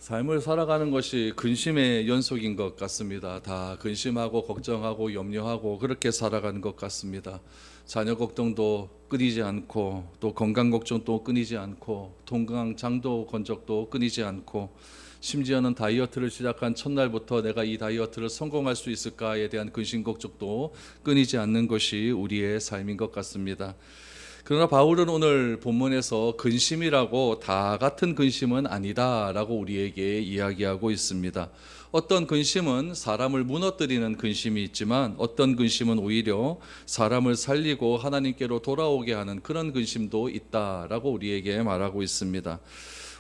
삶을 살아가는 것이 근심의 연속인 것 같습니다. 다 근심하고 걱정하고 염려하고 그렇게 살아가는 것 같습니다. 자녀 걱정도 끊이지 않고 또 건강 걱정도 끊이지 않고 통강 장도 건적도 끊이지 않고 심지어는 다이어트를 시작한 첫날부터 내가 이 다이어트를 성공할 수 있을까에 대한 근심 걱정도 끊이지 않는 것이 우리의 삶인 것 같습니다. 그러나 바울은 오늘 본문에서 근심이라고 다 같은 근심은 아니다라고 우리에게 이야기하고 있습니다. 어떤 근심은 사람을 무너뜨리는 근심이 있지만 어떤 근심은 오히려 사람을 살리고 하나님께로 돌아오게 하는 그런 근심도 있다라고 우리에게 말하고 있습니다.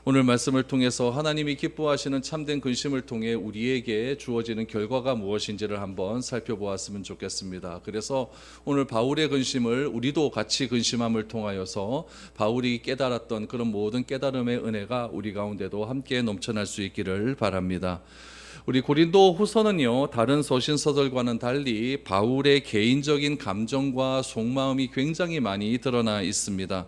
오늘 말씀을 통해서 하나님이 기뻐하시는 참된 근심을 통해 우리에게 주어지는 결과가 무엇인지를 한번 살펴보았으면 좋겠습니다. 그래서 오늘 바울의 근심을 우리도 같이 근심함을 통하여서 바울이 깨달았던 그런 모든 깨달음의 은혜가 우리 가운데도 함께 넘쳐날 수 있기를 바랍니다. 우리 고린도 후서는요, 다른 서신서들과는 달리 바울의 개인적인 감정과 속마음이 굉장히 많이 드러나 있습니다.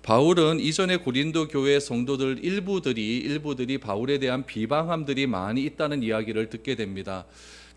바울은 이전에 고린도 교회 성도들 일부들이 바울에 대한 비방함들이 많이 있다는 이야기를 듣게 됩니다.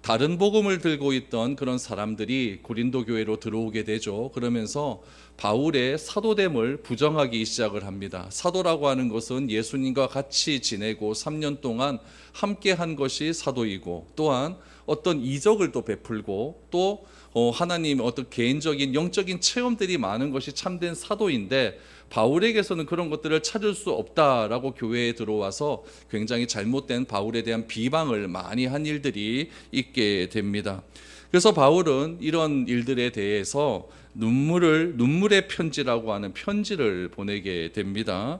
다른 복음을 들고 있던 그런 사람들이 고린도 교회로 들어오게 되죠. 그러면서 바울의 사도됨을 부정하기 시작을 합니다. 사도라고 하는 것은 예수님과 같이 지내고 3년 동안 함께 한 것이 사도이고, 또한 어떤 이적을 또 베풀고 또 하나님 어떤 개인적인 영적인 체험들이 많은 것이 참된 사도인데, 바울에게서는 그런 것들을 찾을 수 없다라고 교회에 들어와서 굉장히 잘못된 바울에 대한 비방을 많이 한 일들이 있게 됩니다. 그래서 바울은 이런 일들에 대해서 눈물의 편지라고 하는 편지를 보내게 됩니다.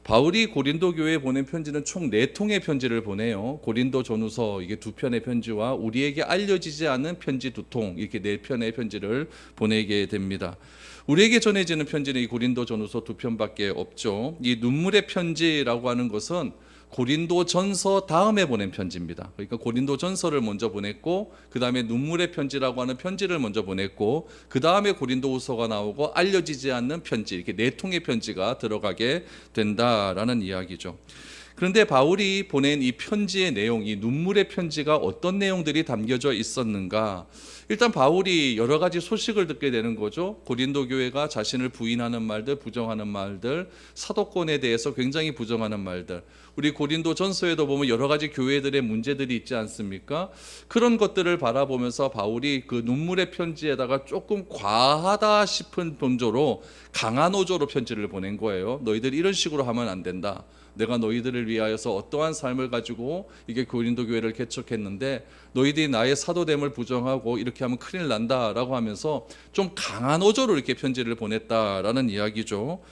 바울이 고린도 교회에 보낸 편지는 총 4통의 편지를 보내요. 고린도 전후서 이게 2편의 편지와 우리에게 알려지지 않은 편지 2통, 이렇게 4편의 편지를 보내게 됩니다. 우리에게 전해지는 편지는 이 고린도 전후서 2편밖에 없죠. 이 눈물의 편지라고 하는 것은 고린도 전서 다음에 보낸 편지입니다. 그러니까 고린도 전서를 먼저 보냈고, 그 다음에 눈물의 편지라고 하는 편지를 먼저 보냈고, 그 다음에 고린도 후서가 나오고 알려지지 않는 편지, 이렇게 4통의 편지가 들어가게 된다라는 이야기죠. 그런데 바울이 보낸 이 편지의 내용, 이 눈물의 편지가 어떤 내용들이 담겨져 있었는가? 일단 바울이 여러 가지 소식을 듣게 되는 거죠. 고린도 교회가 자신을 부인하는 말들, 부정하는 말들, 사도권에 대해서 굉장히 부정하는 말들. 우리 고린도 전서에도 보면 여러 가지 교회들의 문제들이 있지 않습니까? 그런 것들을 바라보면서 바울이 그 눈물의 편지에다가 조금 과하다 싶은 정도로 강한 어조로 편지를 보낸 거예요. 너희들 이런 식으로 하면 안 된다. 내가 너희들을 위하여서 어떠한 삶을 가지고 이게 고린도 교회를 개척했는데 너희들이 나의 사도됨을 부정하고 이렇게 하면 큰일 난다라고 하면서 좀 강한 어조로 이렇게 편지를 보냈다라는 이야기죠.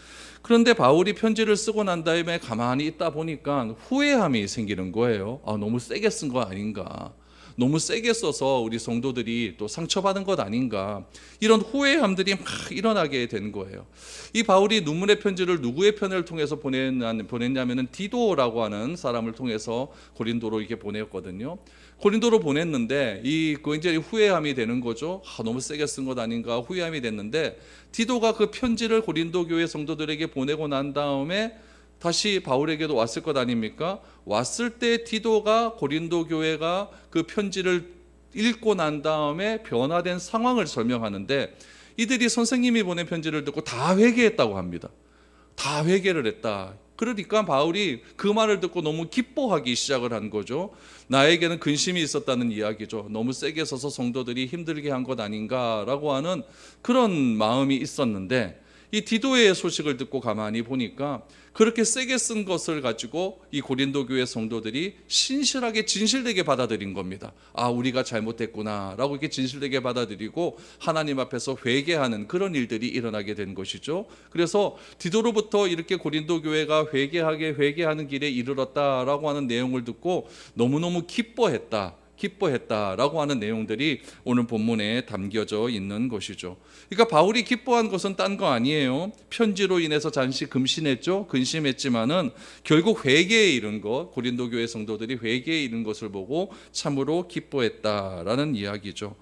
그런데 바울이 편지를 쓰고 난 다음에 가만히 있다 보니까 후회함이 생기는 거예요. 너무 세게 쓴 거 아닌가, 너무 세게 써서 우리 성도들이 또 상처받은 것 아닌가, 이런 후회함들이 막 일어나게 된 거예요. 이 바울이 눈물의 편지를 누구의 편을 통해서 보냈냐면은 디도라고 하는 사람을 통해서 고린도로 이렇게 보냈거든요. 고린도로 보냈는데 이 굉장히 후회함이 되는 거죠. 너무 세게 쓴 것 아닌가 후회함이 됐는데, 디도가 그 편지를 고린도 교회 성도들에게 보내고 난 다음에 다시 바울에게도 왔을 것 아닙니까? 왔을 때 디도가 고린도 교회가 그 편지를 읽고 난 다음에 변화된 상황을 설명하는데, 이들이 선생님이 보낸 편지를 듣고 다 회개했다고 합니다. 다 회개를 했다. 그러니까 바울이 그 말을 듣고 너무 기뻐하기 시작을 한 거죠. 나에게는 근심이 있었다는 이야기죠. 너무 세게 써서 성도들이 힘들게 한 것 아닌가라고 하는 그런 마음이 있었는데, 이 디도의 소식을 듣고 가만히 보니까 그렇게 세게 쓴 것을 가지고 이 고린도 교회 성도들이 신실하게 진실되게 받아들인 겁니다. 우리가 잘못했구나 라고 이렇게 진실되게 받아들이고 하나님 앞에서 회개하는 그런 일들이 일어나게 된 것이죠. 그래서 디도로부터 이렇게 고린도 교회가 회개하는 길에 이르렀다라고 하는 내용을 듣고 너무너무 기뻐했다라고 하는 내용들이 오늘 본문에 담겨져 있는 것이죠. 그러니까 바울이 기뻐한 것은 딴 거 아니에요. 편지로 인해서 잠시 근심했지만은 결국 회개에 이른 것, 고린도 교회 성도들이 회개에 이른 것을 보고 참으로 기뻐했다라는 이야기죠.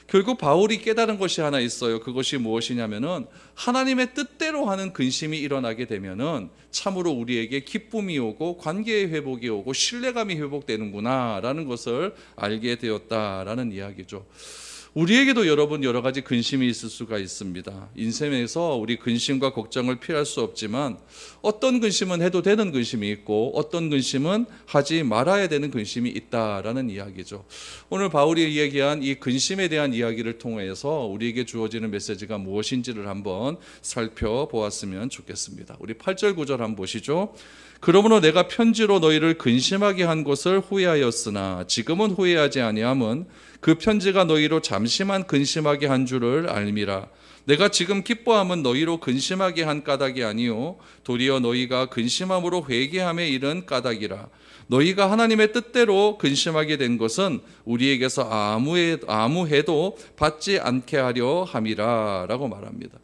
결국 바울이 깨달은 것이 하나 있어요. 그것이 무엇이냐면은 하나님의 뜻대로 하는 근심이 일어나게 되면은 참으로 우리에게 기쁨이 오고 관계의 회복이 오고 신뢰감이 회복되는구나라는 것을 알게 되었다라는 이야기죠. 우리에게도 여러분 여러 가지 근심이 있을 수가 있습니다. 인생에서 우리 근심과 걱정을 피할 수 없지만 어떤 근심은 해도 되는 근심이 있고 어떤 근심은 하지 말아야 되는 근심이 있다라는 이야기죠. 오늘 바울이 얘기한 이 근심에 대한 이야기를 통해서 우리에게 주어지는 메시지가 무엇인지를 한번 살펴보았으면 좋겠습니다. 우리 8절 9절 한번 보시죠. 그러므로 내가 편지로 너희를 근심하게 한 것을 후회하였으나 지금은 후회하지 아니함은 그 편지가 너희로 잠시만 근심하게 한 줄을 알미라. 내가 지금 기뻐함은 너희로 근심하게 한 까닭이 아니요 도리어 너희가 근심함으로 회개함에 이른 까닭이라. 너희가 하나님의 뜻대로 근심하게 된 것은 우리에게서 아무 해도 받지 않게 하려 함이라 라고 말합니다.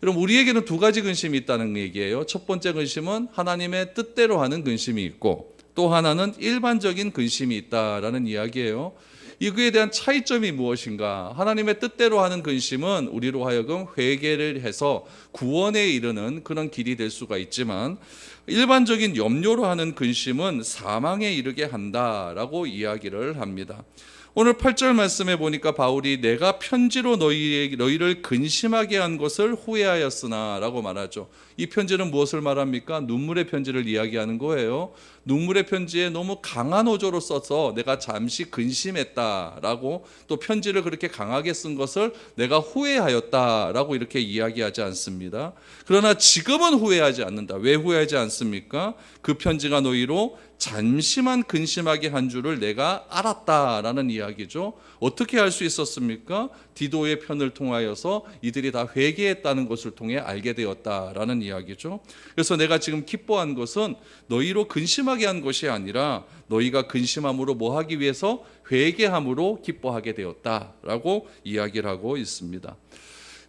여러분, 우리에게는 두 가지 근심이 있다는 얘기예요. 첫 번째 근심은 하나님의 뜻대로 하는 근심이 있고 또 하나는 일반적인 근심이 있다라는 이야기예요. 이거에 대한 차이점이 무엇인가? 하나님의 뜻대로 하는 근심은 우리로 하여금 회개를 해서 구원에 이르는 그런 길이 될 수가 있지만 일반적인 염려로 하는 근심은 사망에 이르게 한다라고 이야기를 합니다. 오늘 8절 말씀에 보니까 바울이 내가 편지로 너희를 근심하게 한 것을 후회하였으나 라고 말하죠. 이 편지는 무엇을 말합니까? 눈물의 편지를 이야기하는 거예요. 눈물의 편지에 너무 강한 어조로 써서 내가 잠시 근심했다라고 또 편지를 그렇게 강하게 쓴 것을 내가 후회하였다라고 이렇게 이야기하지 않습니다. 그러나 지금은 후회하지 않는다. 왜 후회하지 않습니까? 그 편지가 너희로 잠시만 근심하게 한 줄을 내가 알았다라는 이야기죠. 어떻게 알 수 있었습니까? 디도의 편을 통하여서 이들이 다 회개했다는 것을 통해 알게 되었다라는 이야기죠. 그래서 내가 지금 기뻐한 것은 너희로 근심하게 한 것이 아니라 너희가 근심함으로 뭐 하기 위해서 회개함으로 기뻐하게 되었다라고 이야기를 하고 있습니다.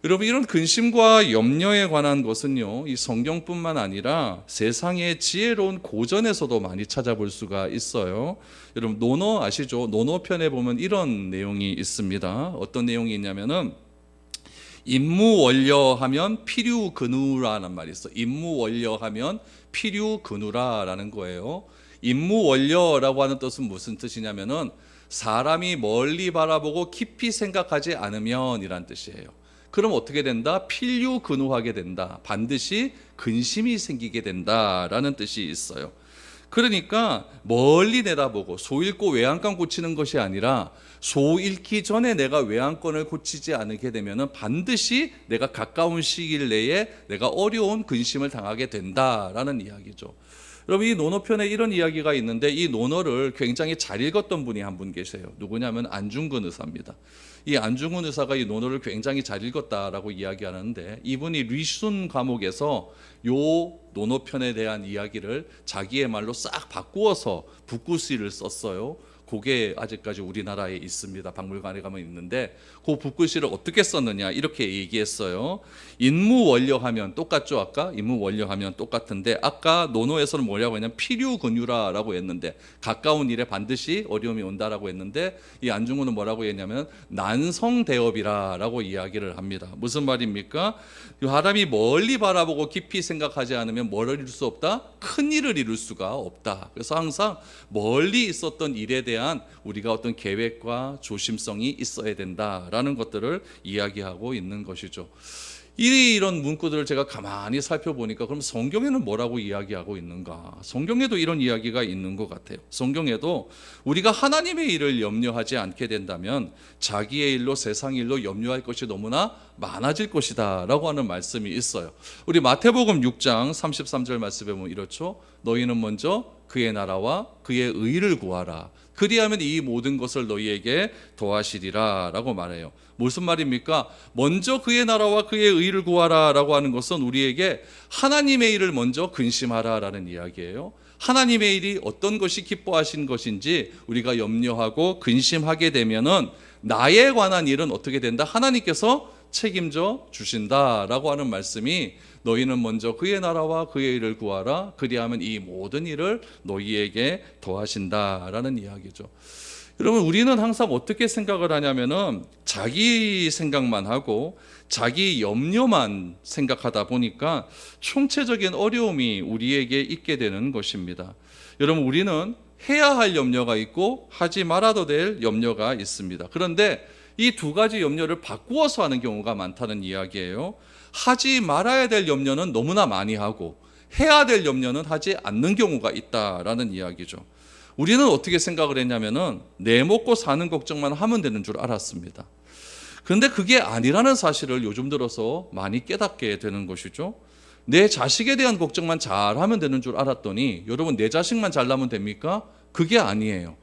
여러분, 이런 근심과 염려에 관한 것은요, 이 성경뿐만 아니라 세상의 지혜로운 고전에서도 많이 찾아볼 수가 있어요. 여러분, 논어 아시죠? 논어 편에 보면 이런 내용이 있습니다. 어떤 내용이 있냐면은 임무원려하면 필유근우라는 말이 있어요. 임무원려하면 필유근우라라는 거예요. 임무원려라고 하는 뜻은 무슨 뜻이냐면은 사람이 멀리 바라보고 깊이 생각하지 않으면 이란 뜻이에요. 그럼 어떻게 된다? 필유근우하게 된다. 반드시 근심이 생기게 된다라는 뜻이 있어요. 그러니까 멀리 내다보고 소 잃고 외양간 고치는 것이 아니라 소 잃기 전에 내가 외양간을 고치지 않게 되면 반드시 내가 가까운 시일 내에 내가 어려운 근심을 당하게 된다라는 이야기죠. 여러분, 이 논어편에 이런 이야기가 있는데 이 논어를 굉장히 잘 읽었던 분이 한 분 계세요. 누구냐면 안중근 의사입니다. 이 안중근 의사가 이 논어를 굉장히 잘 읽었다라고 이야기하는데 이분이 리순 과목에서 요 논어편에 대한 이야기를 자기의 말로 싹 바꾸어서 붓글씨를 썼어요. 그게 아직까지 우리나라에 있습니다. 박물관에 가면 있는데 그 붓글씨를 어떻게 썼느냐 이렇게 얘기했어요. 인무원려하면 똑같죠. 아까 인무원려하면 똑같은데 아까 논어에서는 뭐라고 했냐면 필유근유라라고 했는데 가까운 일에 반드시 어려움이 온다라고 했는데 이 안중근은 뭐라고 했냐면 난성대업이라라고 이야기를 합니다. 무슨 말입니까? 사람이 멀리 바라보고 깊이 생각하지 않으면 뭐를 이룰 수 없다? 큰 일을 이룰 수가 없다. 그래서 항상 멀리 있었던 일에 대한 우리가 어떤 계획과 조심성이 있어야 된다라는 것들을 이야기하고 있는 것이죠. 이런 문구들을 제가 가만히 살펴보니까 그럼 성경에는 뭐라고 이야기하고 있는가? 성경에도 이런 이야기가 있는 것 같아요. 성경에도 우리가 하나님의 일을 염려하지 않게 된다면 자기의 일로 세상 일로 염려할 것이 너무나 많아질 것이다 라고 하는 말씀이 있어요. 우리 마태복음 6장 33절 말씀에 보면 이렇죠. 너희는 먼저 그의 나라와 그의 의를 구하라. 그리하면 이 모든 것을 너희에게 더하시리라 라고 말해요. 무슨 말입니까? 먼저 그의 나라와 그의 의를 구하라 라고 하는 것은 우리에게 하나님의 일을 먼저 근심하라 라는 이야기예요. 하나님의 일이 어떤 것이 기뻐하신 것인지 우리가 염려하고 근심하게 되면은 나에 관한 일은 어떻게 된다? 하나님께서 책임져 주신다라고 하는 말씀이 너희는 먼저 그의 나라와 그의 일을 구하라. 그리하면 이 모든 일을 너희에게 더하신다라는 이야기죠. 여러분, 우리는 항상 어떻게 생각을 하냐면은 자기 생각만 하고 자기 염려만 생각하다 보니까 총체적인 어려움이 우리에게 있게 되는 것입니다. 여러분, 우리는 해야 할 염려가 있고 하지 말아도 될 염려가 있습니다. 그런데 이 두 가지 염려를 바꾸어서 하는 경우가 많다는 이야기예요. 하지 말아야 될 염려는 너무나 많이 하고 해야 될 염려는 하지 않는 경우가 있다라는 이야기죠. 우리는 어떻게 생각을 했냐면은 내 먹고 사는 걱정만 하면 되는 줄 알았습니다. 그런데 그게 아니라는 사실을 요즘 들어서 많이 깨닫게 되는 것이죠. 내 자식에 대한 걱정만 잘하면 되는 줄 알았더니 여러분, 내 자식만 잘나면 됩니까? 그게 아니에요.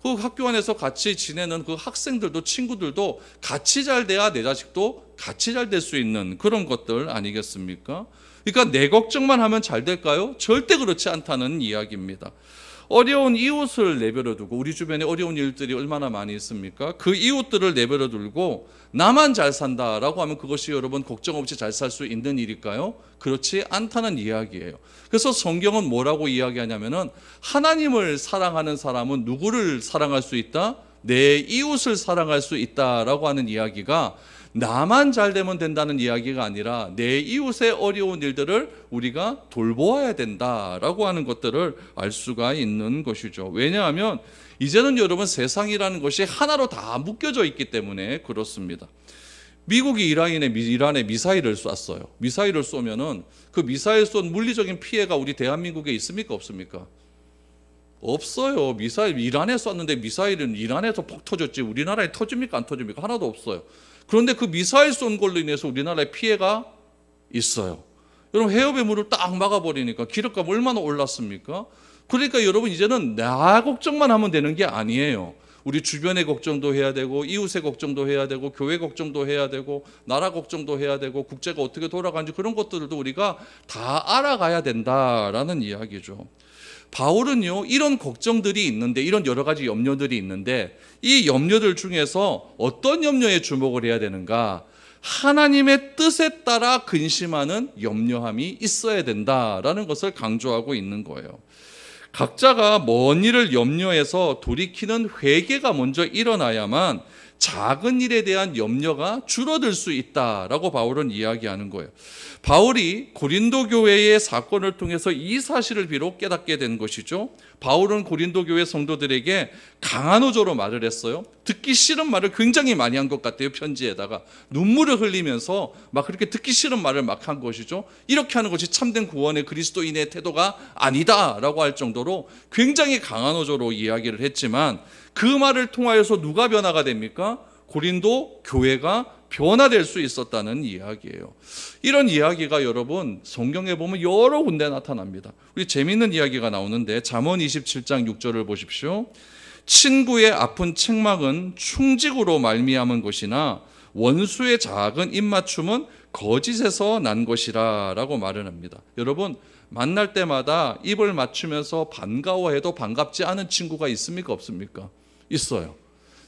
그 학교 안에서 같이 지내는 그 학생들도 친구들도 같이 잘 돼야 내 자식도 같이 잘 될 수 있는 그런 것들 아니겠습니까? 그러니까 내 걱정만 하면 잘 될까요? 절대 그렇지 않다는 이야기입니다. 어려운 이웃을 내버려 두고, 우리 주변에 어려운 일들이 얼마나 많이 있습니까? 그 이웃들을 내버려 두고 나만 잘 산다라고 하면 그것이 여러분 걱정 없이 잘 살 수 있는 일일까요? 그렇지 않다는 이야기예요. 그래서 성경은 뭐라고 이야기하냐면은 하나님을 사랑하는 사람은 누구를 사랑할 수 있다? 내 이웃을 사랑할 수 있다라고 하는 이야기가 나만 잘 되면 된다는 이야기가 아니라 내 이웃의 어려운 일들을 우리가 돌보아야 된다라고 하는 것들을 알 수가 있는 것이죠. 왜냐하면 이제는 여러분, 세상이라는 것이 하나로 다 묶여져 있기 때문에 그렇습니다. 미국이 이란에 미사일을 쐈어요. 미사일을 쏘면은 그 미사일 쏜 물리적인 피해가 우리 대한민국에 있습니까? 없습니까? 없어요. 미사일 이란에 쐈는데 미사일은 이란에서 폭 터졌지 우리나라에 터집니까? 안 터집니까? 하나도 없어요. 그런데 그 미사일 쏜 걸로 인해서 우리나라에 피해가 있어요. 여러분, 해협의 물을 딱 막아버리니까 기름값 얼마나 올랐습니까? 그러니까 여러분, 이제는 나 걱정만 하면 되는 게 아니에요. 우리 주변의 걱정도 해야 되고 이웃의 걱정도 해야 되고 교회 걱정도 해야 되고 나라 걱정도 해야 되고 국제가 어떻게 돌아가는지 그런 것들도 우리가 다 알아가야 된다라는 이야기죠. 바울은요, 이런 걱정들이 있는데, 이런 여러 가지 염려들이 있는데 이 염려들 중에서 어떤 염려에 주목을 해야 되는가? 하나님의 뜻에 따라 근심하는 염려함이 있어야 된다라는 것을 강조하고 있는 거예요. 각자가 먼 일을 염려해서 돌이키는 회개가 먼저 일어나야만 작은 일에 대한 염려가 줄어들 수 있다라고 바울은 이야기하는 거예요. 바울이 고린도 교회의 사건을 통해서 이 사실을 비록 깨닫게 된 것이죠. 바울은 고린도 교회 성도들에게 강한 어조로 말을 했어요. 듣기 싫은 말을 굉장히 많이 한 것 같아요. 편지에다가 눈물을 흘리면서 막 그렇게 듣기 싫은 말을 막 한 것이죠. 이렇게 하는 것이 참된 구원의 그리스도인의 태도가 아니다라고 할 정도로 굉장히 강한 어조로 이야기를 했지만 그 말을 통하여서 누가 변화가 됩니까? 고린도 교회가 변화될 수 있었다는 이야기예요. 이런 이야기가 여러분 성경에 보면 여러 군데 나타납니다. 우리 재미있는 이야기가 나오는데 잠언 27장 6절을 보십시오. 친구의 아픈 책망은 충직으로 말미암은 것이나 원수의 작은 입맞춤은 거짓에서 난 것이라 라고 말을 합니다. 여러분, 만날 때마다 입을 맞추면서 반가워해도 반갑지 않은 친구가 있습니까? 없습니까? 있어요.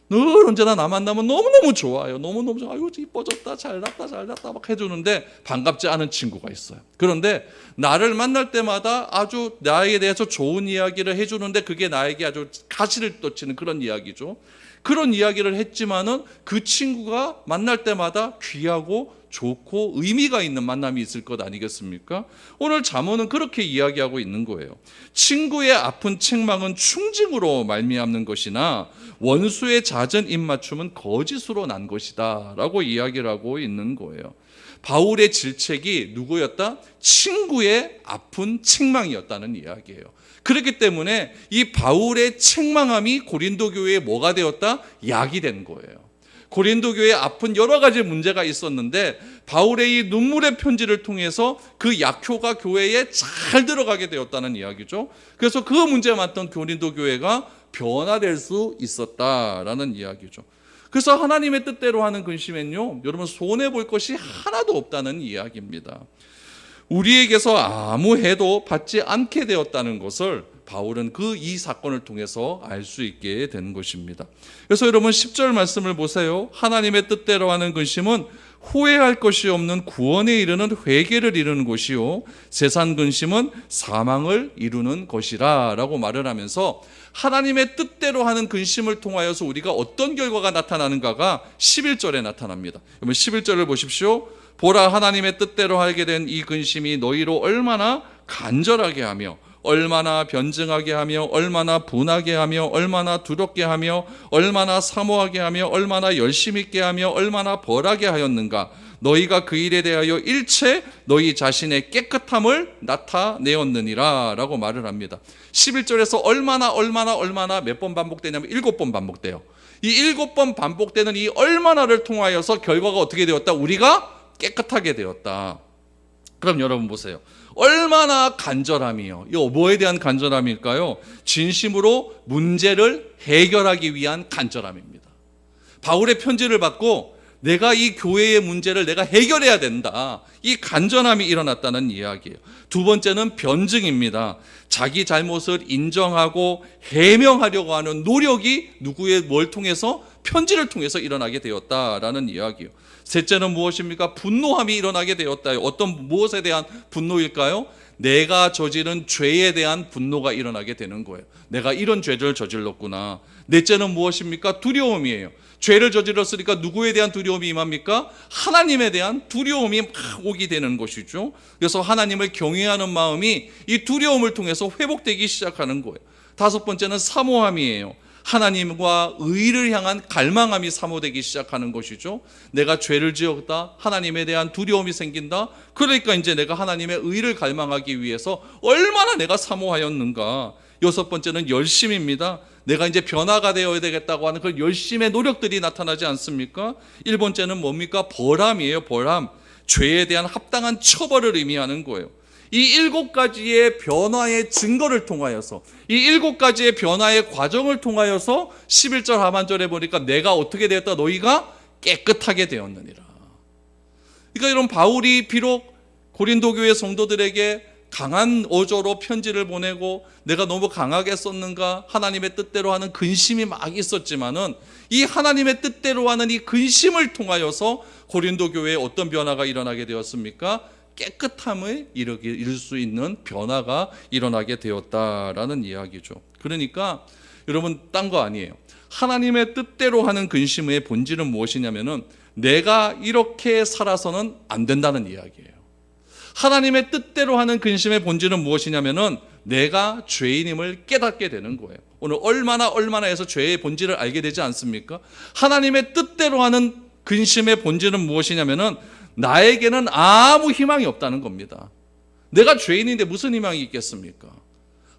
늘 언제나 나 만나면 너무너무 좋아요. 너무너무 좋아요. 아유, 이뻐졌다, 잘났다 막 해주는데 반갑지 않은 친구가 있어요. 그런데 나를 만날 때마다 아주 나에 대해서 좋은 이야기를 해주는데 그게 나에게 아주 가시를 돋치는 그런 이야기죠. 그런 이야기를 했지만은 그 친구가 만날 때마다 귀하고 좋고 의미가 있는 만남이 있을 것 아니겠습니까? 오늘 잠언은 그렇게 이야기하고 있는 거예요. 친구의 아픈 책망은 충직으로 말미암는 것이나 원수의 잦은 입맞춤은 거짓으로 난 것이다 라고 이야기를 하고 있는 거예요. 바울의 질책이 누구였다? 친구의 아픈 책망이었다는 이야기예요. 그렇기 때문에 이 바울의 책망함이 고린도 교회에 뭐가 되었다? 약이 된 거예요. 고린도 교회에 아픈 여러 가지 문제가 있었는데 바울의 이 눈물의 편지를 통해서 그 약효가 교회에 잘 들어가게 되었다는 이야기죠. 그래서 그 문제 많던 고린도 교회가 변화될 수 있었다라는 이야기죠. 그래서 하나님의 뜻대로 하는 근심엔요, 여러분 손해볼 것이 하나도 없다는 이야기입니다. 우리에게서 아무 해도 받지 않게 되었다는 것을 바울은 이 사건을 통해서 알 수 있게 된 것입니다. 그래서 여러분 10절 말씀을 보세요. 하나님의 뜻대로 하는 근심은 후회할 것이 없는 구원에 이르는 회개를 이루는 것이요 세상 근심은 사망을 이루는 것이라 라고 말을 하면서 하나님의 뜻대로 하는 근심을 통하여서 우리가 어떤 결과가 나타나는가가 11절에 나타납니다. 그러면 11절을 보십시오. 보라, 하나님의 뜻대로 하게 된 이 근심이 너희로 얼마나 간절하게 하며 얼마나 변증하게 하며 얼마나 분하게 하며 얼마나 두렵게 하며 얼마나 사모하게 하며 얼마나 열심 있게 하며 얼마나 벌하게 하였는가. 너희가 그 일에 대하여 일체 너희 자신의 깨끗함을 나타내었느니라 라고 말을 합니다. 11절에서 얼마나 몇 번 반복되냐면 7번 반복돼요. 이 7번 반복되는 이 얼마나를 통하여서 결과가 어떻게 되었다? 우리가 깨끗하게 되었다. 그럼 여러분 보세요. 얼마나 간절함이요. 이 뭐에 대한 간절함일까요? 진심으로 문제를 해결하기 위한 간절함입니다. 바울의 편지를 받고 내가 이 교회의 문제를 내가 해결해야 된다. 이 간절함이 일어났다는 이야기예요. 두 번째는 변증입니다. 자기 잘못을 인정하고 해명하려고 하는 노력이 누구의 뭘 통해서? 편지를 통해서 일어나게 되었다라는 이야기예요. 셋째는 무엇입니까? 분노함이 일어나게 되었다. 어떤 무엇에 대한 분노일까요? 내가 저지른 죄에 대한 분노가 일어나게 되는 거예요. 내가 이런 죄를 저질렀구나. 넷째는 무엇입니까? 두려움이에요. 죄를 저질렀으니까 누구에 대한 두려움이 임합니까? 하나님에 대한 두려움이 막 오게 되는 것이죠. 그래서 하나님을 경외하는 마음이 이 두려움을 통해서 회복되기 시작하는 거예요. 다섯 번째는 사모함이에요. 하나님과 의를 향한 갈망함이 사모되기 시작하는 것이죠. 내가 죄를 지었다. 하나님에 대한 두려움이 생긴다. 그러니까 이제 내가 하나님의 의를 갈망하기 위해서 얼마나 내가 사모하였는가. 여섯 번째는 열심입니다. 내가 이제 변화가 되어야 되겠다고 하는 그 열심의 노력들이 나타나지 않습니까? 1번째는 뭡니까? 벌함이에요. 벌함. 죄에 대한 합당한 처벌을 의미하는 거예요. 이 7가지의 변화의 증거를 통하여서 이 7가지의 변화의 과정을 통하여서 11절 하반절에 보니까 내가 어떻게 되었다? 너희가 깨끗하게 되었느니라. 그러니까 이런 바울이 비록 고린도 교회 성도들에게 강한 어조로 편지를 보내고 내가 너무 강하게 썼는가 하나님의 뜻대로 하는 근심이 막 있었지만은 이 하나님의 뜻대로 하는 이 근심을 통하여서 고린도 교회에 어떤 변화가 일어나게 되었습니까? 깨끗함을 이룰 수 있는 변화가 일어나게 되었다라는 이야기죠. 그러니까 여러분 딴 거 아니에요. 하나님의 뜻대로 하는 근심의 본질은 무엇이냐면은 내가 이렇게 살아서는 안 된다는 이야기예요. 하나님의 뜻대로 하는 근심의 본질은 무엇이냐면은 내가 죄인임을 깨닫게 되는 거예요. 오늘 얼마나 해서 죄의 본질을 알게 되지 않습니까? 하나님의 뜻대로 하는 근심의 본질은 무엇이냐면은 나에게는 아무 희망이 없다는 겁니다. 내가 죄인인데 무슨 희망이 있겠습니까?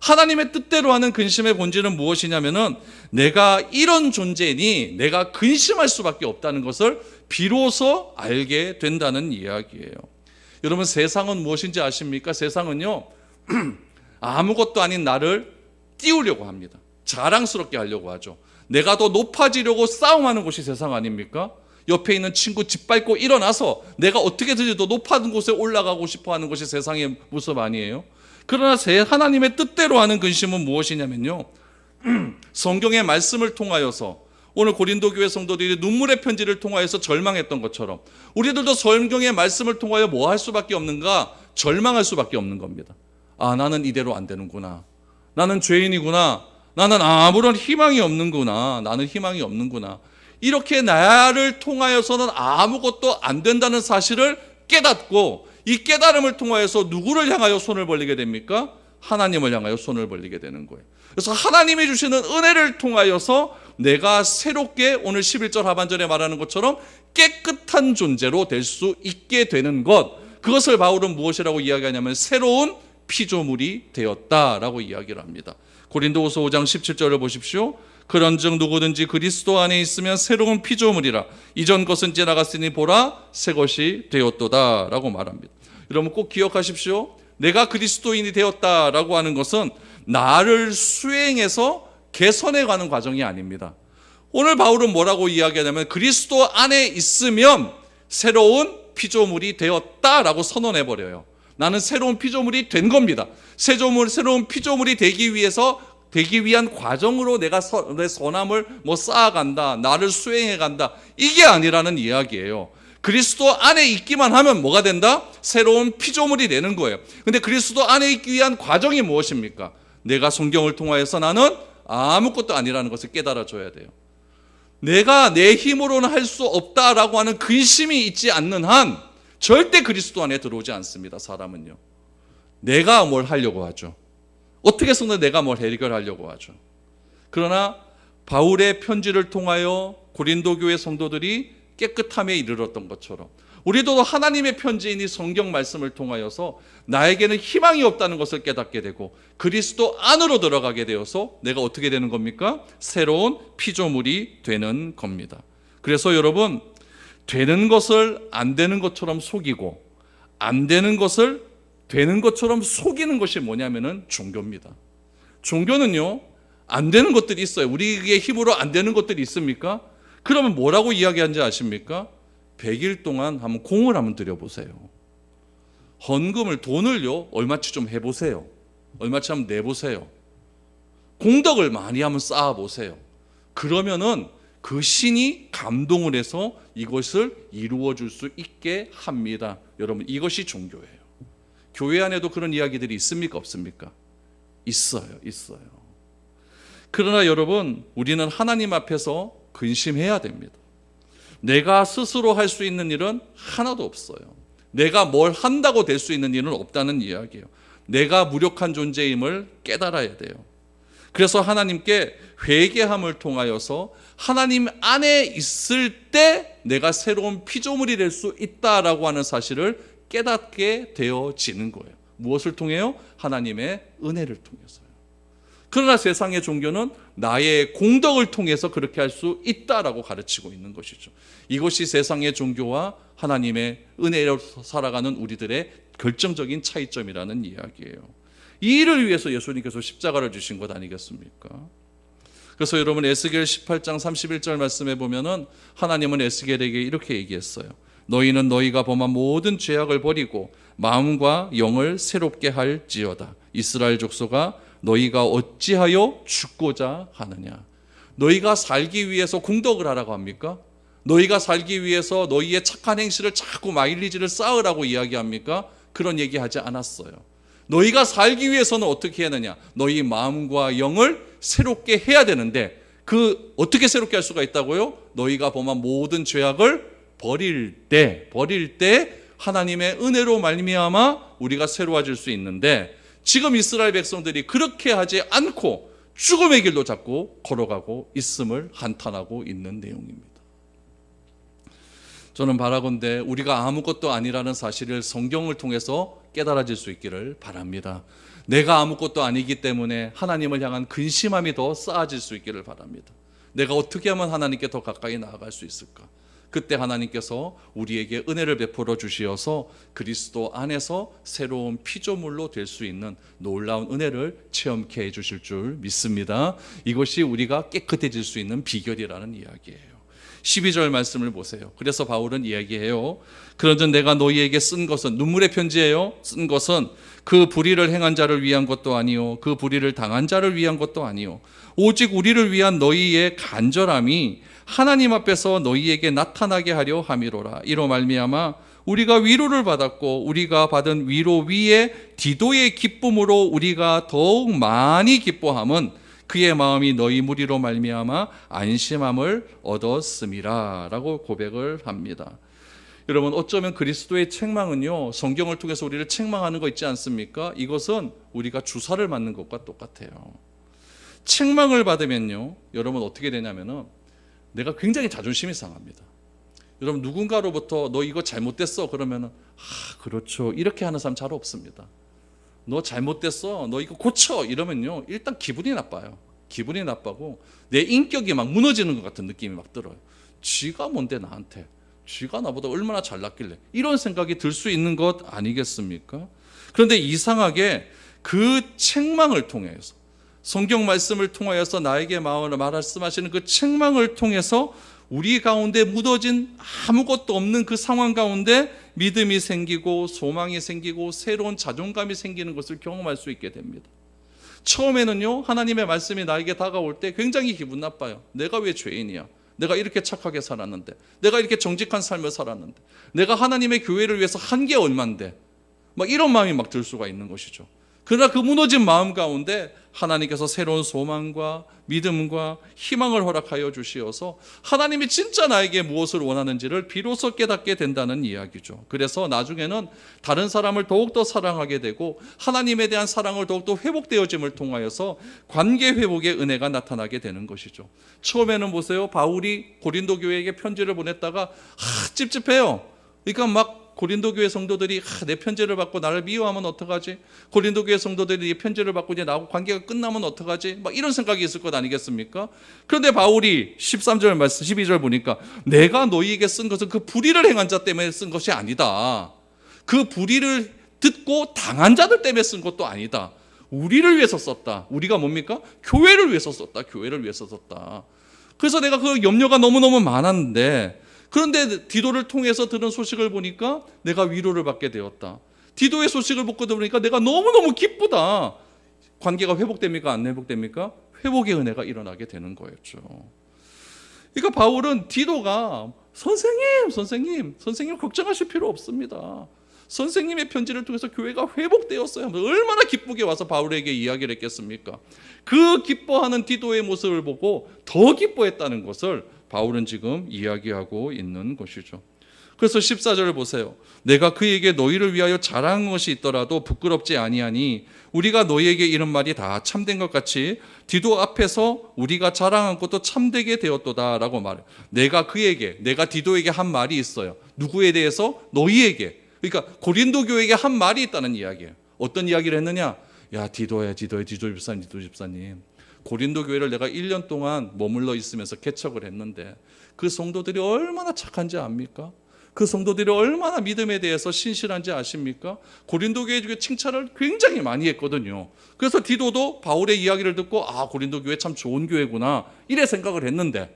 하나님의 뜻대로 하는 근심의 본질은 무엇이냐면은 내가 이런 존재니 내가 근심할 수밖에 없다는 것을 비로소 알게 된다는 이야기예요. 여러분 세상은 무엇인지 아십니까? 세상은요 아무것도 아닌 나를 띄우려고 합니다. 자랑스럽게 하려고 하죠. 내가 더 높아지려고 싸움하는 곳이 세상 아닙니까? 옆에 있는 친구 짓밟고 일어나서 내가 어떻게든지 더 높은 곳에 올라가고 싶어하는 것이 세상의 모습 아니에요? 그러나 하나님의 뜻대로 하는 근심은 무엇이냐면요 성경의 말씀을 통하여서 오늘 고린도 교회 성도들이 눈물의 편지를 통하여서 절망했던 것처럼 우리들도 성경의 말씀을 통하여 뭐 할 수밖에 없는가? 절망할 수밖에 없는 겁니다. 아, 나는 이대로 안 되는구나. 나는 죄인이구나. 나는 아무런 희망이 없는구나. 나는 희망이 없는구나. 이렇게 나를 통하여서는 아무것도 안 된다는 사실을 깨닫고 이 깨달음을 통하여서 누구를 향하여 손을 벌리게 됩니까? 하나님을 향하여 손을 벌리게 되는 거예요. 그래서 하나님이 주시는 은혜를 통하여서 내가 새롭게 오늘 11절 하반절에 말하는 것처럼 깨끗한 존재로 될 수 있게 되는 것, 그것을 바울은 무엇이라고 이야기하냐면 새로운 피조물이 되었다라고 이야기를 합니다. 고린도후서 5장 17절을 보십시오. 그런즉 누구든지 그리스도 안에 있으면 새로운 피조물이라 이전 것은 지나갔으니 보라 새 것이 되었도다라고 말합니다. 여러분 꼭 기억하십시오. 내가 그리스도인이 되었다라고 하는 것은 나를 수행해서 개선해가는 과정이 아닙니다. 오늘 바울은 뭐라고 이야기하냐면 그리스도 안에 있으면 새로운 피조물이 되었다라고 선언해버려요. 나는 새로운 피조물이 된 겁니다. 새로운 피조물이 되기 위한 과정으로 내가 내 선함을 쌓아간다, 나를 수행해간다, 이게 아니라는 이야기예요. 그리스도 안에 있기만 하면 뭐가 된다? 새로운 피조물이 되는 거예요. 근데 그리스도 안에 있기 위한 과정이 무엇입니까? 내가 성경을 통하여서 나는 아무것도 아니라는 것을 깨달아줘야 돼요. 내가 내 힘으로는 할 수 없다라고 하는 근심이 있지 않는 한 절대 그리스도 안에 들어오지 않습니다. 사람은요. 내가 뭘 하려고 하죠. 어떻게 해서는 내가 뭘 해결하려고 하죠. 그러나 바울의 편지를 통하여 고린도 교회 성도들이 깨끗함에 이르렀던 것처럼 우리도 하나님의 편지인 이 성경 말씀을 통하여서 나에게는 희망이 없다는 것을 깨닫게 되고 그리스도 안으로 들어가게 되어서 내가 어떻게 되는 겁니까? 새로운 피조물이 되는 겁니다. 그래서 여러분, 되는 것을 안 되는 것처럼 속이고 안 되는 것을 되는 것처럼 속이는 것이 뭐냐면은 종교입니다. 종교는요, 안 되는 것들이 있어요. 우리의 힘으로 안 되는 것들이 있습니까? 그러면 뭐라고 이야기하는지 아십니까? 100일 동안 한번 공을 한번 들여보세요. 헌금을, 돈을요, 얼마치 좀 해보세요. 얼마치 한번 내보세요. 공덕을 많이 한번 쌓아보세요. 그러면은 그 신이 감동을 해서 이것을 이루어 줄 수 있게 합니다. 여러분, 이것이 종교예요. 교회 안에도 그런 이야기들이 있습니까? 없습니까? 있어요. 그러나 여러분, 우리는 하나님 앞에서 근심해야 됩니다. 내가 스스로 할 수 있는 일은 하나도 없어요. 내가 뭘 한다고 될 수 있는 일은 없다는 이야기예요. 내가 무력한 존재임을 깨달아야 돼요. 그래서 하나님께 회개함을 통하여서 하나님 안에 있을 때 내가 새로운 피조물이 될 수 있다라고 하는 사실을 깨닫게 되어지는 거예요. 무엇을 통해요? 하나님의 은혜를 통해서요. 그러나 세상의 종교는 나의 공덕을 통해서 그렇게 할 수 있다라고 가르치고 있는 것이죠. 이것이 세상의 종교와 하나님의 은혜로 살아가는 우리들의 결정적인 차이점이라는 이야기예요. 이 일을 위해서 예수님께서 십자가를 주신 것 아니겠습니까? 그래서 여러분, 에스겔 18장 31절 말씀에 보면은 하나님은 에스겔에게 이렇게 얘기했어요. 너희는 너희가 범한 모든 죄악을 버리고 마음과 영을 새롭게 할지어다. 이스라엘 족속아, 너희가 어찌하여 죽고자 하느냐? 너희가 살기 위해서 공덕을 하라고 합니까? 너희가 살기 위해서 너희의 착한 행실을 자꾸 마일리지를 쌓으라고 이야기합니까? 그런 얘기하지 않았어요. 너희가 살기 위해서는 어떻게 하느냐? 너희 마음과 영을 새롭게 해야 되는데 그 어떻게 새롭게 할 수가 있다고요? 너희가 범한 모든 죄악을 버릴 때 하나님의 은혜로 말미암아 우리가 새로워질 수 있는데 지금 이스라엘 백성들이 그렇게 하지 않고 죽음의 길로 자꾸 걸어가고 있음을 한탄하고 있는 내용입니다. 저는 바라건대 우리가 아무것도 아니라는 사실을 성경을 통해서 깨달아질 수 있기를 바랍니다. 내가 아무것도 아니기 때문에 하나님을 향한 근심함이 더 쌓아질 수 있기를 바랍니다. 내가 어떻게 하면 하나님께 더 가까이 나아갈 수 있을까? 그때 하나님께서 우리에게 은혜를 베풀어 주시어서 그리스도 안에서 새로운 피조물로 될 수 있는 놀라운 은혜를 체험케 해주실 줄 믿습니다. 이것이 우리가 깨끗해질 수 있는 비결이라는 이야기예요. 12절 말씀을 보세요. 그래서 바울은 이야기해요. 그런즉 내가 너희에게 쓴 것은, 눈물의 편지예요. 쓴 것은 그 불의를 행한 자를 위한 것도 아니요 그 불의를 당한 자를 위한 것도 아니요 오직 우리를 위한 너희의 간절함이 하나님 앞에서 너희에게 나타나게 하려 함이로라. 이로 말미암아 우리가 위로를 받았고 우리가 받은 위로 위에 디도의 기쁨으로 우리가 더욱 많이 기뻐함은 그의 마음이 너희 무리로 말미암아 안심함을 얻었음이라 라고 고백을 합니다. 여러분, 어쩌면 그리스도의 책망은요, 성경을 통해서 우리를 책망하는 거 있지 않습니까? 이것은 우리가 주사를 맞는 것과 똑같아요. 책망을 받으면요, 여러분 어떻게 되냐면은 내가 굉장히 자존심이 상합니다. 여러분, 누군가로부터 너 이거 잘못됐어 그러면은 그렇죠 이렇게 하는 사람 잘 없습니다. 너 잘못됐어, 너 이거 고쳐 이러면요, 일단 기분이 나빠요. 기분이 나빠고 내 인격이 막 무너지는 것 같은 느낌이 막 들어요. 쥐가 뭔데 나한테, 쥐가 나보다 얼마나 잘났길래, 이런 생각이 들 수 있는 것 아니겠습니까? 그런데 이상하게 그 책망을 통해서, 성경 말씀을 통하여서 나에게 말씀하시는 그 책망을 통해서 우리 가운데 묻어진 아무것도 없는 그 상황 가운데 믿음이 생기고 소망이 생기고 새로운 자존감이 생기는 것을 경험할 수 있게 됩니다. 처음에는요, 하나님의 말씀이 나에게 다가올 때 굉장히 기분 나빠요. 내가 왜 죄인이야? 내가 이렇게 착하게 살았는데, 내가 이렇게 정직한 삶을 살았는데, 내가 하나님의 교회를 위해서 한 게 얼만데, 막 이런 마음이 막 들 수가 있는 것이죠. 그러나 그 무너진 마음 가운데 하나님께서 새로운 소망과 믿음과 희망을 허락하여 주시어서 하나님이 진짜 나에게 무엇을 원하는지를 비로소 깨닫게 된다는 이야기죠. 그래서 나중에는 다른 사람을 더욱더 사랑하게 되고 하나님에 대한 사랑을 더욱더 회복되어짐을 통하여서 관계 회복의 은혜가 나타나게 되는 것이죠. 처음에는 보세요. 바울이 고린도 교회에게 편지를 보냈다가 찝찝해요. 그러니까 막 고린도 교회 성도들이 내 편지를 받고 나를 미워하면 어떡하지? 고린도 교회 성도들이 이 편지를 받고 이제 나하고 관계가 끝나면 어떡하지? 막 이런 생각이 있을 것 아니겠습니까? 그런데 바울이 13절 말씀 12절 보니까 내가 너희에게 쓴 것은 그 불의를 행한 자 때문에 쓴 것이 아니다. 그 불의를 듣고 당한 자들 때문에 쓴 것도 아니다. 우리를 위해서 썼다. 우리가 뭡니까? 교회를 위해서 썼다. 교회를 위해서 썼다. 그래서 내가 그 염려가 너무너무 많았는데, 그런데 디도를 통해서 들은 소식을 보니까 내가 위로를 받게 되었다. 디도의 소식을 듣고 들으니까 내가 너무너무 기쁘다. 관계가 회복됩니까? 안 회복됩니까? 회복의 은혜가 일어나게 되는 거였죠. 그러니까 바울은 디도가 선생님 걱정하실 필요 없습니다. 선생님의 편지를 통해서 교회가 회복되었어요. 얼마나 기쁘게 와서 바울에게 이야기를 했겠습니까? 그 기뻐하는 디도의 모습을 보고 더 기뻐했다는 것을 바울은 지금 이야기하고 있는 것이죠. 그래서 14절을 보세요. 내가 그에게 너희를 위하여 자랑한 것이 있더라도 부끄럽지 아니하니 우리가 너희에게 이런 말이 다 참된 것 같이 디도 앞에서 우리가 자랑한 것도 참되게 되었도다 라고 말해요. 내가 디도에게 한 말이 있어요. 누구에 대해서? 너희에게. 그러니까 고린도 교회에게 한 말이 있다는 이야기예요. 어떤 이야기를 했느냐? 야 디도 집사님 고린도 교회를 내가 1년 동안 머물러 있으면서 개척을 했는데 그 성도들이 얼마나 착한지 압니까? 그 성도들이 얼마나 믿음에 대해서 신실한지 아십니까? 고린도 교회 중에 칭찬을 굉장히 많이 했거든요. 그래서 디도도 바울의 이야기를 듣고 고린도 교회 참 좋은 교회구나 이래 생각을 했는데,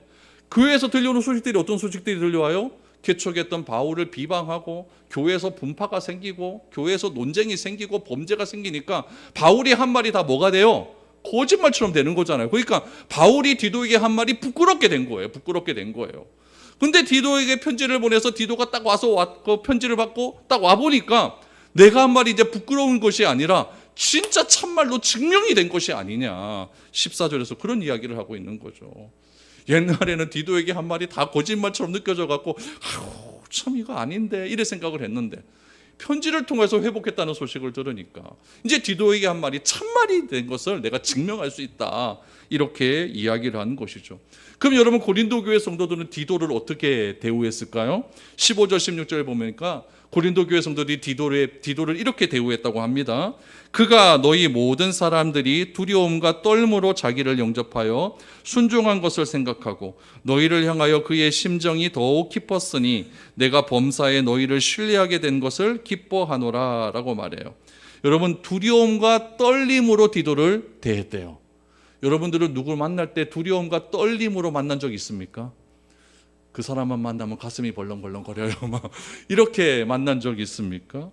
교회에서 들려오는 소식들이 어떤 소식들이 들려와요? 개척했던 바울을 비방하고 교회에서 분파가 생기고 교회에서 논쟁이 생기고 범죄가 생기니까 바울이 한 말이 다 뭐가 돼요? 거짓말처럼 되는 거잖아요. 그러니까 바울이 디도에게 한 말이 부끄럽게 된 거예요. 근데 디도에게 편지를 보내서 디도가 딱 와서 그 편지를 받고 딱 와보니까 내가 한 말이 이제 부끄러운 것이 아니라 진짜 참말로 증명이 된 것이 아니냐. 14절에서 그런 이야기를 하고 있는 거죠. 옛날에는 디도에게 한 말이 다 거짓말처럼 느껴져 갖고 참 이거 아닌데 이래 생각을 했는데, 편지를 통해서 회복했다는 소식을 들으니까 이제 디도에게 한 말이 참말이 된 것을 내가 증명할 수 있다, 이렇게 이야기를 한 것이죠. 그럼 여러분 고린도 교회 성도들은 디도를 어떻게 대우했을까요? 15절 16절 보니까 고린도 교회 성도들이 디도를 이렇게 대우했다고 합니다. 그가 너희 모든 사람들이 두려움과 떨므로 자기를 영접하여 순종한 것을 생각하고 너희를 향하여 그의 심정이 더욱 깊었으니 내가 범사에 너희를 신뢰하게 된 것을 기뻐하노라 라고 말해요. 여러분, 두려움과 떨림으로 디도를 대했대요. 여러분들은 누굴 만날 때 두려움과 떨림으로 만난 적 있습니까? 그 사람만 만나면 가슴이 벌렁벌렁 거려요. 막 이렇게 만난 적 있습니까?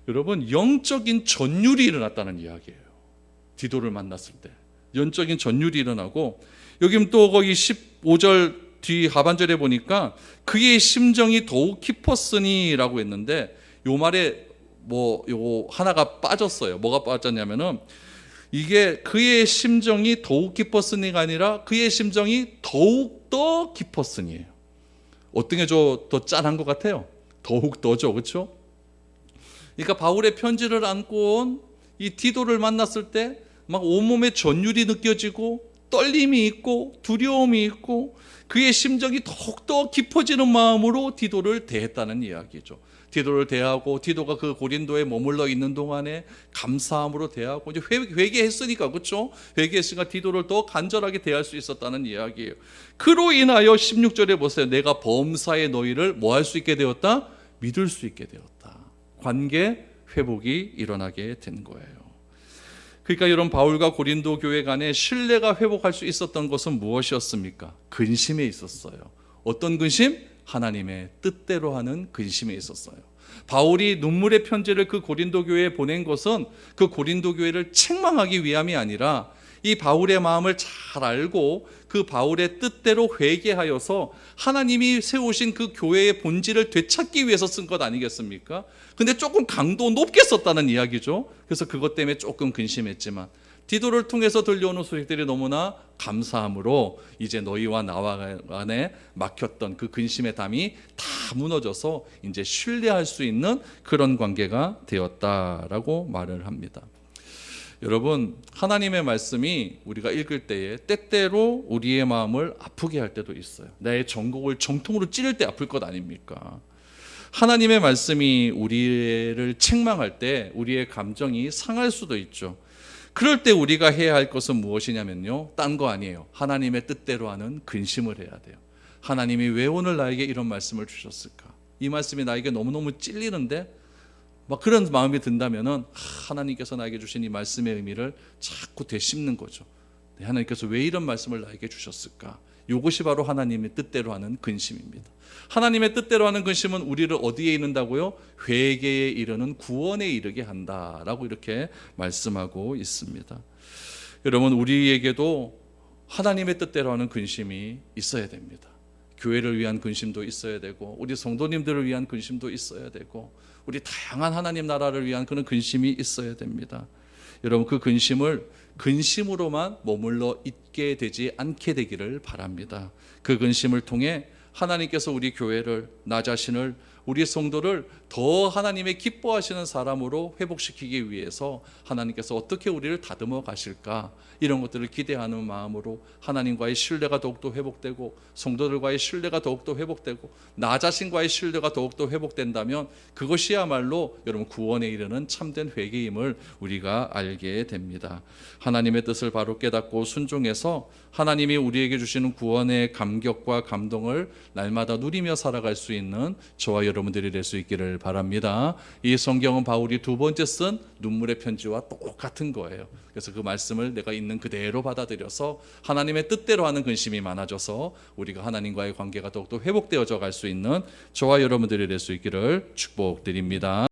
여러분, 영적인 전율이 일어났다는 이야기예요. 디도를 만났을 때 영적인 전율이 일어나고, 여기 또 거기 15절 뒤 하반절에 보니까 그의 심정이 더욱 깊었으니 라고 했는데, 요 말에 요거 하나가 빠졌어요. 뭐가 빠졌냐면은 이게 그의 심정이 더욱 깊었으니가 아니라 그의 심정이 더욱 더 깊었으니예요. 어떤 게 더 짠한 것 같아요? 더욱 더죠, 그렇죠? 그러니까 바울의 편지를 안고 온 이 디도를 만났을 때 막 온몸에 전율이 느껴지고 떨림이 있고 두려움이 있고 그의 심정이 더욱더 깊어지는 마음으로 디도를 대했다는 이야기죠. 디도를 대하고 디도가 그 고린도에 머물러 있는 동안에 감사함으로 대하고 이제 회개했으니까, 그렇죠? 회개했으니까 디도를 더 간절하게 대할 수 있었다는 이야기예요. 그로 인하여 16절에 보세요. 내가 범사에 너희를 뭐 할 수 있게 되었다? 믿을 수 있게 되었다. 관계 회복이 일어나게 된 거예요. 그러니까 여러분, 바울과 고린도 교회 간에 신뢰가 회복할 수 있었던 것은 무엇이었습니까? 근심에 있었어요. 어떤 근심? 하나님의 뜻대로 하는 근심에 있었어요. 바울이 눈물의 편지를 그 고린도 교회에 보낸 것은 그 고린도 교회를 책망하기 위함이 아니라 이 바울의 마음을 잘 알고 그 바울의 뜻대로 회개하여서 하나님이 세우신 그 교회의 본질을 되찾기 위해서 쓴 것 아니겠습니까? 근데 조금 강도 높게 썼다는 이야기죠. 그래서 그것 때문에 조금 근심했지만 디도를 통해서 들려오는 소식들이 너무나 감사함으로 이제 너희와 나와 간에 막혔던 그 근심의 담이 다 무너져서 이제 신뢰할 수 있는 그런 관계가 되었다라고 말을 합니다. 여러분, 하나님의 말씀이 우리가 읽을 때에 때때로 우리의 마음을 아프게 할 때도 있어요. 내 전곡을 정통으로 찌를 때 아플 것 아닙니까? 하나님의 말씀이 우리를 책망할 때 우리의 감정이 상할 수도 있죠. 그럴 때 우리가 해야 할 것은 무엇이냐면요, 딴 거 아니에요. 하나님의 뜻대로 하는 근심을 해야 돼요. 하나님이 왜 오늘 나에게 이런 말씀을 주셨을까? 이 말씀이 나에게 너무너무 찔리는데 막 그런 마음이 든다면은 하나님께서 나에게 주신 이 말씀의 의미를 자꾸 되씹는 거죠. 하나님께서 왜 이런 말씀을 나에게 주셨을까? 이것이 바로 하나님의 뜻대로 하는 근심입니다. 하나님의 뜻대로 하는 근심은 우리를 어디에 이른다고요? 회개에 이르는 구원에 이르게 한다라고 이렇게 말씀하고 있습니다. 여러분, 우리에게도 하나님의 뜻대로 하는 근심이 있어야 됩니다. 교회를 위한 근심도 있어야 되고, 우리 성도님들을 위한 근심도 있어야 되고, 우리 다양한 하나님 나라를 위한 그런 근심이 있어야 됩니다. 여러분, 그 근심을 근심으로만 머물러 있게 되지 않게 되기를 바랍니다. 그 근심을 통해 하나님께서 우리 교회를, 나 자신을, 우리 성도를 더 하나님의 기뻐하시는 사람으로 회복시키기 위해서 하나님께서 어떻게 우리를 다듬어 가실까, 이런 것들을 기대하는 마음으로 하나님과의 신뢰가 더욱더 회복되고, 성도들과의 신뢰가 더욱더 회복되고, 나 자신과의 신뢰가 더욱더 회복된다면 그것이야말로 여러분 구원에 이르는 참된 회개임을 우리가 알게 됩니다. 하나님의 뜻을 바로 깨닫고 순종해서 하나님이 우리에게 주시는 구원의 감격과 감동을 날마다 누리며 살아갈 수 있는 저와 여러분들이 될 수 있기를 바랍니다. 이 성경은 바울이 두 번째 쓴 눈물의 편지와 똑같은 거예요. 그래서 그 말씀을 내가 있는 그대로 받아들여서 하나님의 뜻대로 하는 근심이 많아져서 우리가 하나님과의 관계가 더욱더 회복되어져 갈 수 있는 저와 여러분들이 될 수 있기를 축복드립니다.